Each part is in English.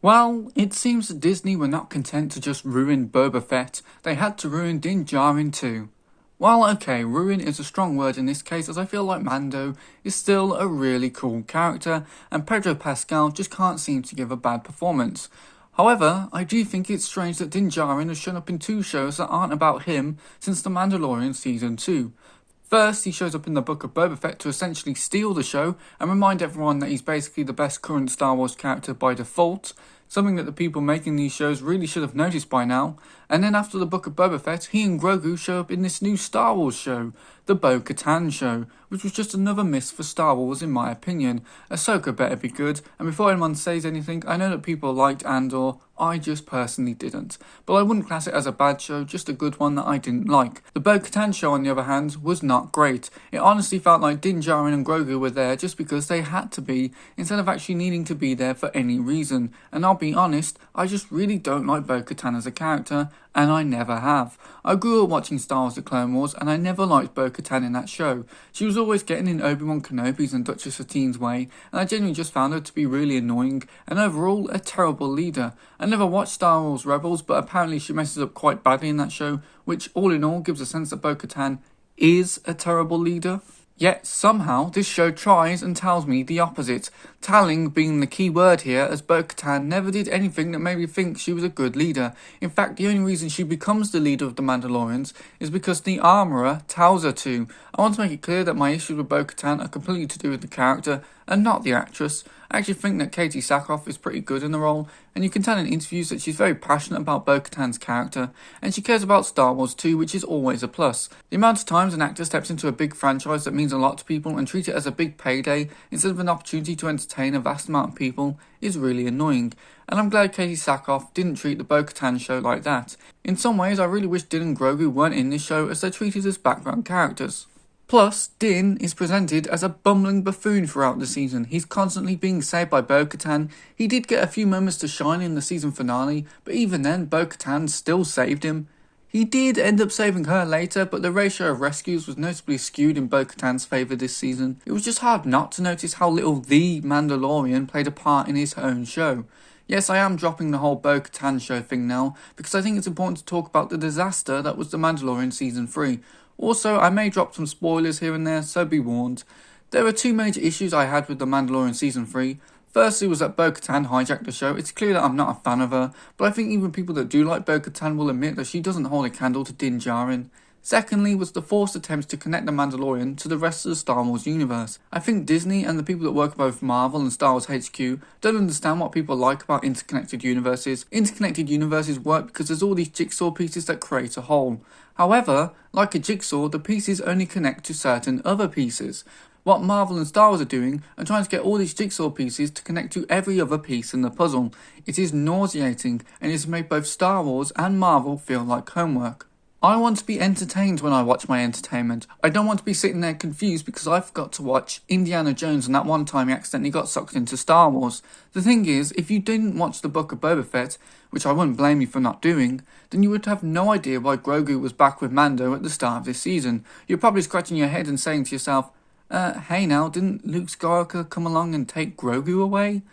Well, it seems that Disney were not content to just ruin Boba Fett, they had to ruin Din Djarin too. Well, okay, ruin is a strong word in this case as I feel like Mando is still a really cool character and Pedro Pascal just can't seem to give a bad performance. However, I do think it's strange that Din Djarin has shown up in two shows that aren't about him since The Mandalorian Season 2. First, he shows up in the Book of Boba Fett to essentially steal the show and remind everyone that he's basically the best current Star Wars character by default, something that the people making these shows really should have noticed by now. And then after the Book of Boba Fett, he and Grogu show up in this new Star Wars show, the Bo Katan show, which was just another miss for Star Wars in my opinion. Ahsoka better be good, and before anyone says anything, I know that people liked Andor, I just personally didn't. But I wouldn't class it as a bad show, just a good one that I didn't like. The Bo Katan show on the other hand was not great. It honestly felt like Din Djarin and Grogu were there just because they had to be, instead of actually needing to be there for any reason. And I'll be honest, I just really don't like Bo Katan as a character, and I never have. I grew up watching Star Wars The Clone Wars, and I never liked Bo Katan in that show. She was always getting in Obi-Wan Kenobi's and Duchess Satine's way, and I genuinely just found her to be really annoying, and overall a terrible leader. I never watched Star Wars Rebels, but apparently she messes up quite badly in that show, which all in all gives a sense that Bo Katan is a terrible leader. Yet somehow this show tries and tells me the opposite, telling being the key word here, as Bo Katan never did anything that made me think she was a good leader. In fact, the only reason she becomes the leader of the Mandalorians is because the Armourer tells her to. I want to make it clear that my issues with Bo Katan are completely to do with the character and not the actress. I actually think that Katie Sackhoff is pretty good in the role, and you can tell in interviews that she's very passionate about Bo Katan's character, and she cares about Star Wars too, which is always a plus. The amount of times an actor steps into a big franchise that means a lot to people and treat it as a big payday instead of an opportunity to entertain a vast amount of people is really annoying, and I'm glad Katie Sackhoff didn't treat the Bo Katan show like that. In some ways, I really wish Din and Grogu weren't in this show as they're treated as background characters. Plus, Din is presented as a bumbling buffoon throughout the season. He's constantly being saved by Bo Katan. He did get a few moments to shine in the season finale, but even then, Bo Katan still saved him. He did end up saving her later, but the ratio of rescues was notably skewed in Bo Katan's favour this season. It was just hard not to notice how little the Mandalorian played a part in his own show. Yes, I am dropping the whole Bo Katan show thing now, because I think it's important to talk about the disaster that was The Mandalorian Season 3. Also, I may drop some spoilers here and there, so be warned. There are two major issues I had with The Mandalorian Season 3. Firstly was that Bo Katan hijacked the show. It's clear that I'm not a fan of her, but I think even people that do like Bo Katan will admit that she doesn't hold a candle to Din Djarin. Secondly was the forced attempts to connect The Mandalorian to the rest of the Star Wars universe. I think Disney and the people that work at both Marvel and Star Wars HQ don't understand what people like about interconnected universes. Interconnected universes work because there's all these jigsaw pieces that create a whole. However, like a jigsaw, the pieces only connect to certain other pieces. What Marvel and Star Wars are doing are trying to get all these jigsaw pieces to connect to every other piece in the puzzle. It is nauseating and it has made both Star Wars and Marvel feel like homework. I want to be entertained when I watch my entertainment. I don't want to be sitting there confused because I forgot to watch Indiana Jones and that one time he accidentally got sucked into Star Wars. The thing is, if you didn't watch the Book of Boba Fett, which I wouldn't blame you for not doing, then you would have no idea why Grogu was back with Mando at the start of this season. You're probably scratching your head and saying to yourself, hey now, didn't Luke Skywalker come along and take Grogu away?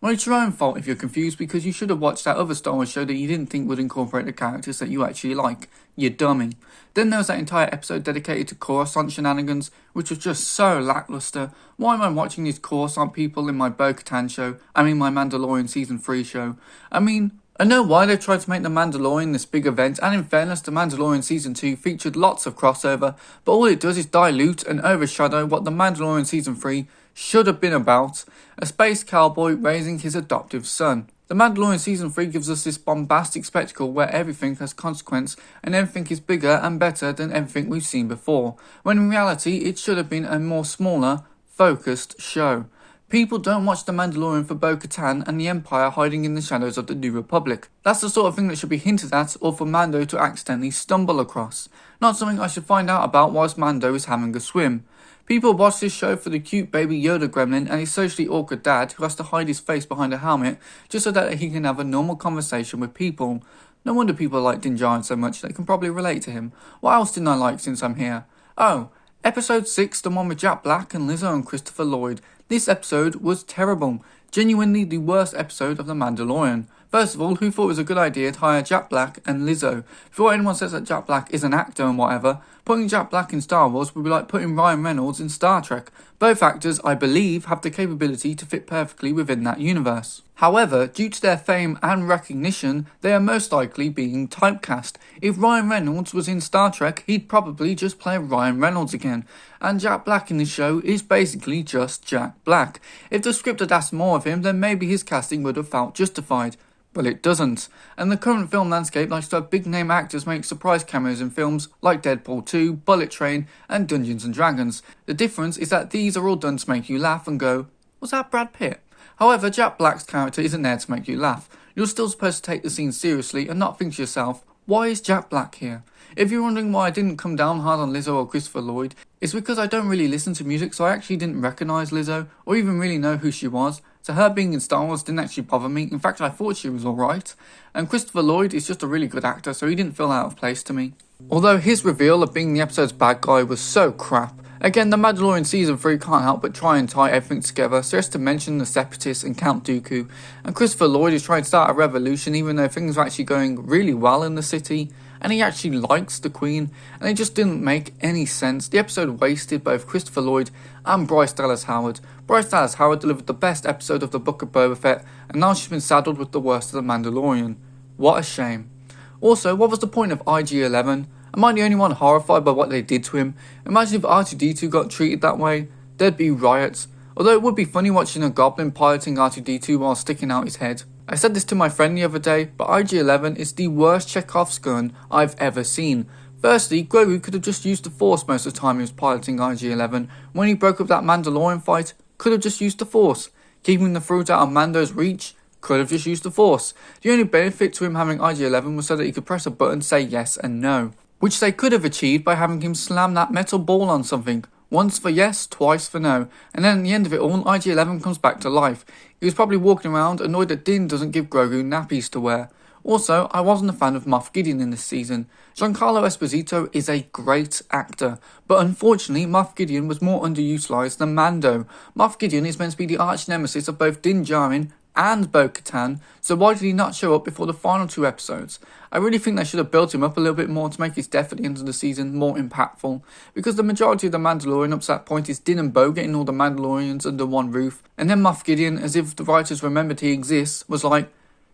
Well, it's your own fault if you're confused because you should have watched that other Star Wars show that you didn't think would incorporate the characters that you actually like. You dummy. Then there was that entire episode dedicated to Coruscant shenanigans, which was just so lackluster. Why am I watching these Coruscant people in my Bo Katan show? I mean my Mandalorian Season 3 show. I know why they've tried to make The Mandalorian this big event, and in fairness, The Mandalorian Season 2 featured lots of crossover, but all it does is dilute and overshadow what The Mandalorian Season 3 should have been about, a space cowboy raising his adoptive son. The Mandalorian Season 3 gives us this bombastic spectacle where everything has consequence and everything is bigger and better than everything we've seen before, when in reality it should have been a more smaller, focused show. People don't watch The Mandalorian for Bo Katan and the Empire hiding in the shadows of the New Republic. That's the sort of thing that should be hinted at or for Mando to accidentally stumble across. Not something I should find out about whilst Mando is having a swim. People watch this show for the cute baby Yoda gremlin and his socially awkward dad who has to hide his face behind a helmet just so that he can have a normal conversation with people. No wonder people like Din Djarin so much, they can probably relate to him. What else didn't I like since I'm here? Oh, Episode 6, the one with Jack Black and Lizzo and Christopher Lloyd. This episode was terrible. Genuinely the worst episode of The Mandalorian. First of all, who thought it was a good idea to hire Jack Black and Lizzo? Before anyone says that Jack Black is an actor and whatever, putting Jack Black in Star Wars would be like putting Ryan Reynolds in Star Trek. Both actors, I believe, have the capability to fit perfectly within that universe. However, due to their fame and recognition, they are most likely being typecast. If Ryan Reynolds was in Star Trek, he'd probably just play Ryan Reynolds again. And Jack Black in the show is basically just Jack Black. If the script had asked more of him, then maybe his casting would have felt justified. Well, it doesn't. And the current film landscape likes to have big-name actors make surprise cameos in films like Deadpool 2, Bullet Train, and Dungeons & Dragons. The difference is that these are all done to make you laugh and go, was that Brad Pitt? However, Jack Black's character isn't there to make you laugh. You're still supposed to take the scene seriously and not think to yourself, why is Jack Black here? If you're wondering why I didn't come down hard on Lizzo or Christopher Lloyd, it's because I don't really listen to music, so I actually didn't recognise Lizzo or even really know who she was. So her being in Star Wars didn't actually bother me. In fact, I thought she was alright. And Christopher Lloyd is just a really good actor, so he didn't feel out of place to me. Although his reveal of being the episode's bad guy was so crap. Again, The Mandalorian Season 3 can't help but try and tie everything together, so just to mention the Separatists and Count Dooku. And Christopher Lloyd is trying to start a revolution even though things are actually going really well in the city. And he actually likes the Queen, and it just didn't make any sense. The episode wasted both Christopher Lloyd and Bryce Dallas Howard. Bryce Dallas Howard delivered the best episode of the Book of Boba Fett, and now she's been saddled with the worst of The Mandalorian. What a shame. Also, what was the point of IG-11? Am I the only one horrified by what they did to him? Imagine if R2-D2 got treated that way. There'd be riots. Although it would be funny watching a goblin piloting R2-D2 while sticking out his head. I said this to my friend the other day, but IG-11 is the worst Chekhov's gun I've ever seen. Firstly, Grogu could have just used the Force most of the time he was piloting IG-11. When he broke up that Mandalorian fight, could have just used the Force. Keeping the fruit out of Mando's reach, could have just used the Force. The only benefit to him having IG-11 was so that he could press a button, say yes and no. Which they could have achieved by having him slam that metal ball on something. Once for yes, twice for no. And then at the end of it all, IG-11 comes back to life. He was probably walking around annoyed that Din doesn't give Grogu nappies to wear. Also, I wasn't a fan of Moff Gideon in this season. Giancarlo Esposito is a great actor, but unfortunately Moff Gideon was more underutilised than Mando. Moff Gideon is meant to be the arch nemesis of both Din Djarin and Bo Katan, so why did he not show up before the final 2 episodes? I really think they should have built him up a little bit more to make his death at the end of the season more impactful, because the majority of the Mandalorian up to that point is Din and Bo getting all the Mandalorians under one roof, and then Moff Gideon, as if the writers remembered he exists, was like,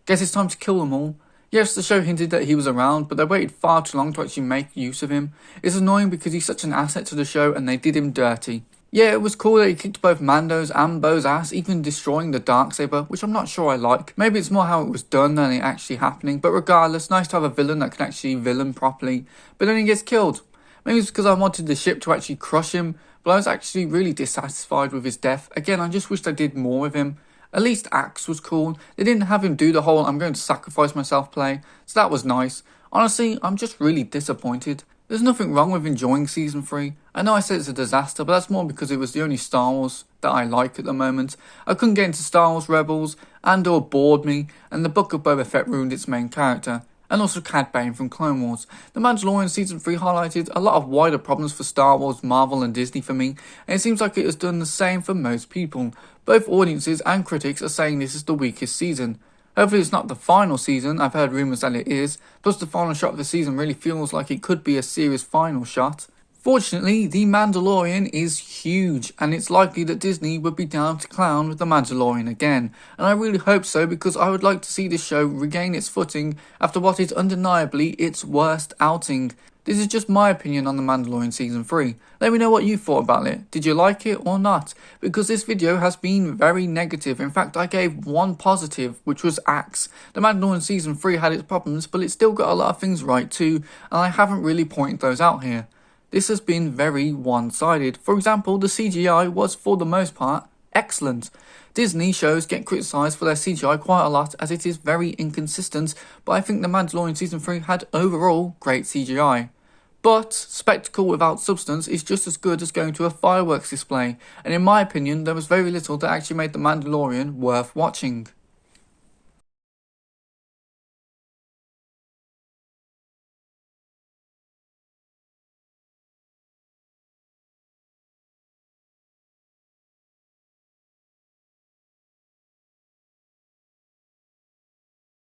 guess it's time to kill them all. Yes, the show hinted that he was around, but they waited far too long to actually make use of him. It's annoying because he's such an asset to the show and they did him dirty. Yeah, it was cool that he kicked both Mando's and Bo's ass, even destroying the Darksaber, which I'm not sure I like. Maybe it's more how it was done than it actually happening, but regardless, nice to have a villain that can actually villain properly. But then he gets killed. Maybe it's because I wanted the ship to actually crush him, but I was actually really dissatisfied with his death. Again, I just wished I did more with him. At least Axe was cool. They didn't have him do the whole I'm going to sacrifice myself play, so that was nice. Honestly, I'm just really disappointed. There's nothing wrong with enjoying Season 3. I know I said it's a disaster, but that's more because it was the only Star Wars that I like at the moment. I couldn't get into Star Wars Rebels, Andor bored me, and the Book of Boba Fett ruined its main character. And also Cad Bane from Clone Wars. The Mandalorian Season 3 highlighted a lot of wider problems for Star Wars, Marvel and Disney for me, and it seems like it has done the same for most people. Both audiences and critics are saying this is the weakest season. Hopefully it's not the final season, I've heard rumours that it is, plus the final shot of the season really feels like it could be a series final shot. Fortunately, The Mandalorian is huge, and it's likely that Disney would be down to clown with The Mandalorian again, and I really hope so because I would like to see this show regain its footing after what is undeniably its worst outing. This is just my opinion on The Mandalorian Season 3. Let me know what you thought about it. Did you like it or not? Because this video has been very negative. In fact, I gave one positive, which was Axe. The Mandalorian Season 3 had its problems, but it still got a lot of things right too, and I haven't really pointed those out here. This has been very one-sided. For example, the CGI was, for the most part, excellent. Disney shows get criticised for their CGI quite a lot as it is very inconsistent, but I think The Mandalorian Season 3 had overall great CGI. But spectacle without substance is just as good as going to a fireworks display, and in my opinion there was very little that actually made The Mandalorian worth watching.